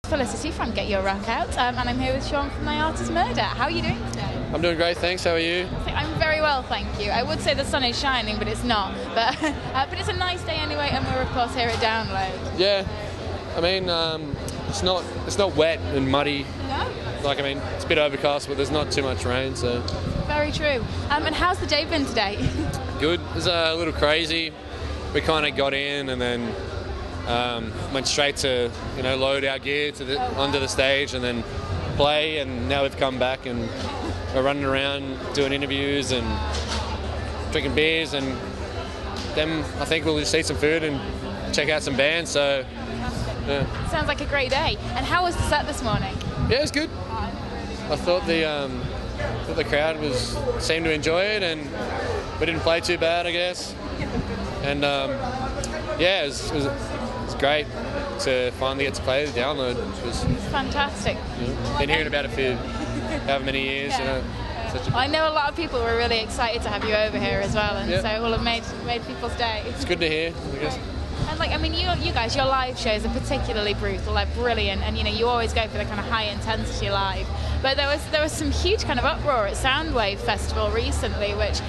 Felicity from GetYourRockOut, and I'm here with Sean from My Art is Murder. How are you doing today? I'm doing great, thanks. How are you? I'm very well, thank you. I would say the sun is shining, but it's not. But it's a nice day anyway, and we're of course here at Download. Yeah, I mean, it's not wet and muddy. No. Like, I mean, it's a bit overcast, but there's not too much rain, so. Very true. And how's the day been today? Good. It was a little crazy. We kind of got in and then went straight to load our gear to onto the stage and then play, and now we've come back and we're running around doing interviews and drinking beers, and then I think we'll just eat some food and check out some bands. So yeah. Sounds like a great day. And how was the set this morning? Yeah, it was good. I thought the crowd seemed to enjoy it, and we didn't play too bad, I guess. And yeah, it was great to finally get to play the Download. It was fantastic. Been hearing about it for however many years. Yeah. I know a lot of people were really excited to have you over here as well, and so it will have made people's day. It's good to hear, I guess. And like, I mean, you guys, your live shows are particularly brutal, like brilliant, and you always go for the kind of high intensity live. But there was some huge kind of uproar at Soundwave Festival recently, which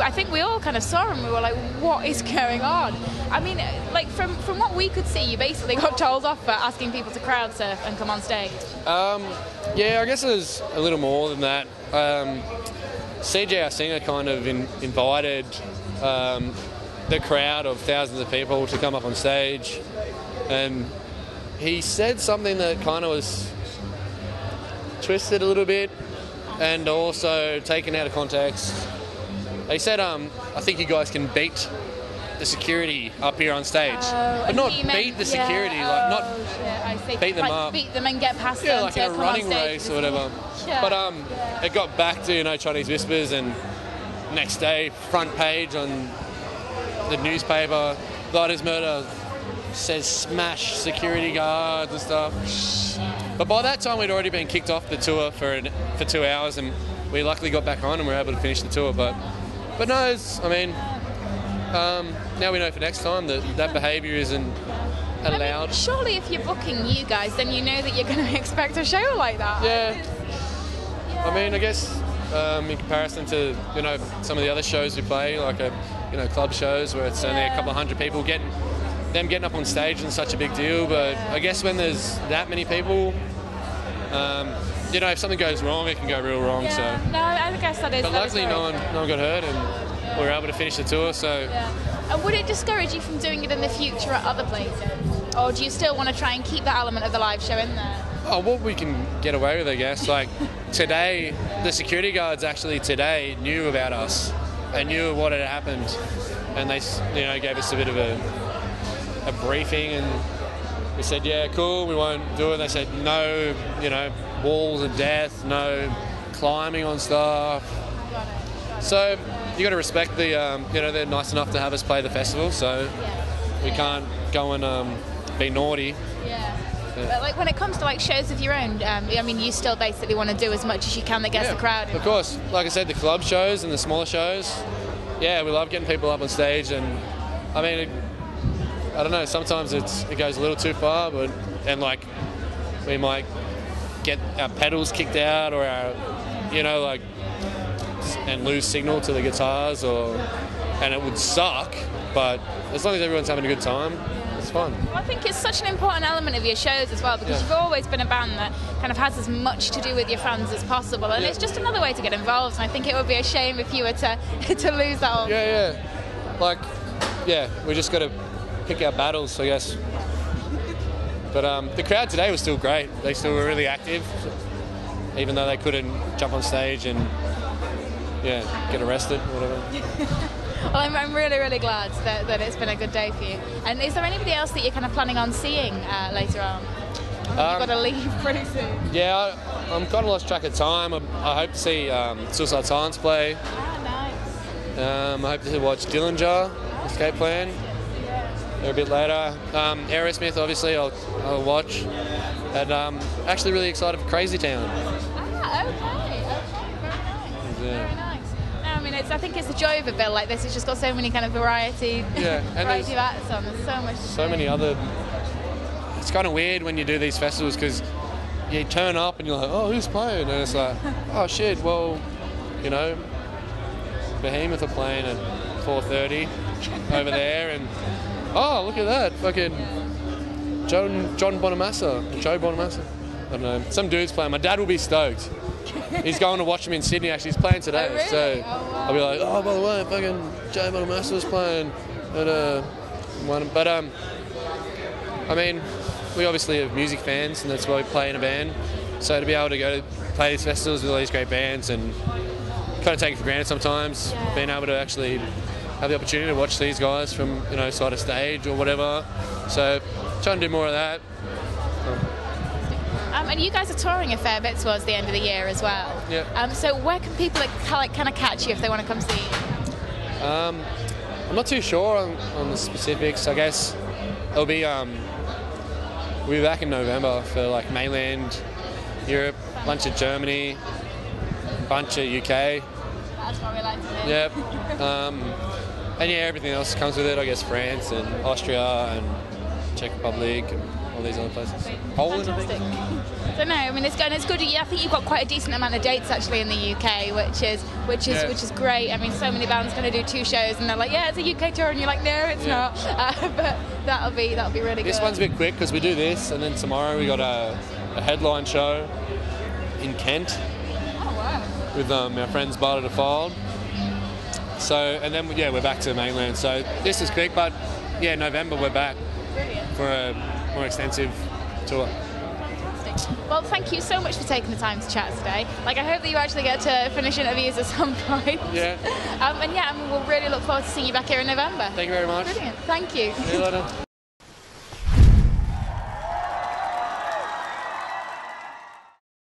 I think we all kind of saw, and we were like, what is going on? I mean, like from what we could see, you basically got told off for asking people to crowd surf and come on stage. Yeah, I guess there's a little more than that. CJ, our singer, kind of invited the crowd of thousands of people to come up on stage, and he said something that kind of was twisted a little bit and also taken out of context. He said, I think you guys can beat the security up here on stage, but not beat the security, like not beat them up, beat them and get past them, like in a running race or whatever. But it got back to Chinese Whispers, and next day front page on the newspaper, God is Murder says smash security guards and stuff. But by that time we'd already been kicked off the tour for 2 hours, and we luckily got back on and were able to finish the tour. But no, now we know for next time that behaviour isn't allowed. I mean, surely if you're booking you guys, then you know that you're going to expect a show like that. Yeah. I mean, I guess in comparison to some of the other shows we play, like club shows where it's only a couple of hundred people, getting up on stage isn't such a big deal. But I guess when there's that many people, if something goes wrong, it can go real wrong. So no, I guess that is. But luckily, no one got hurt, and we were able to finish the tour. So. Yeah. And would it discourage you from doing it in the future at other places, or do you still want to try and keep that element of the live show in there? Oh, well, we can get away with it, I guess. Like today, the security guards actually today knew about us. They knew what had happened, and they gave us a bit of a briefing, and we said, yeah, cool, we won't do it. They said, no, walls of death, no climbing on stuff. So you got to respect the, they're nice enough to have us play the festival, so we can't go and be naughty. Yeah. But like when it comes to like shows of your own, I mean, you still basically want to do as much as you can that gets the crowd in. Of course. Like I said, the club shows and the smaller shows, yeah, we love getting people up on stage, and I mean, I don't know, sometimes it goes a little too far, and like we might get our pedals kicked out or our, and lose signal to the guitars, and it would suck, but as long as everyone's having a good time, it's fun. Well, I think it's such an important element of your shows as well, because you've always been a band that kind of has as much to do with your fans as possible, and it's just another way to get involved, and I think it would be a shame if you were to lose that all. We just got to pick our battles, I guess. But the crowd today was still great. They still were really active, even though they couldn't jump on stage and get arrested or whatever. Well, I'm really, really glad that it's been a good day for you. And is there anybody else that you're kind of planning on seeing later on? You've got to leave pretty soon. Yeah, I'm kind of lost track of time. I hope to see Suicide Silence play. Ah, nice. I hope to watch Dillinger, Escape Plan. They're a bit later. Aerosmith, obviously, I'll watch. And actually really excited for Crazy Town. Ah, okay, very nice. I mean, I think it's the joy of a bill like this. It's just got so many kind of variety of acts on. There's so much. So many other it's kind of weird when you do these festivals because you turn up and you're like, oh, who's playing? And it's like, oh shit, well, you know, Behemoth are playing at 4:30 over there, and oh, look at that, fucking Joe Bonamassa. I don't know, some dude's playing. My dad will be stoked. He's going to watch him in Sydney. Actually, he's playing today, really? so wow. I'll be like, oh, by the way, fucking Joe Bonamassa's playing at one. But I mean, we obviously are music fans, and that's why we play in a band. So to be able to go to play these festivals with all these great bands and kind of take it for granted sometimes, being able to actually have the opportunity to watch these guys from, you know, side of stage or whatever. So trying to do more of that. And you guys are touring a fair bit towards the end of the year as well. Yeah. So where can people kind of catch you if they want to come see you? I'm not too sure on the specifics. I guess it'll be we'll be back in November for like mainland Europe, bunch of Germany, bunch of UK. That's what we like to do. Yep. And yeah, everything else comes with it. I guess France and Austria and Czech Republic and all these other places. Poland, I think. So no, I mean it's good. Yeah, I think you've got quite a decent amount of dates actually in the UK, which is great. I mean, so many bands going to do 2 shows, and they're like, yeah, it's a UK tour, and you're like, no, it's not. But that'll be really good. This one's a bit quick because we do this, and then tomorrow we got a headline show in Kent. Oh wow. With our friends Barter Defiled. So, and then we're back to the mainland. So this is quick, but yeah, November we're back. Brilliant. For a more extensive tour. Well, thank you so much for taking the time to chat today. Like, I hope that you actually get to finish interviews at some point. Yeah. And we'll really look forward to seeing you back here in November. Thank you very much. Brilliant. Thank you. See you later.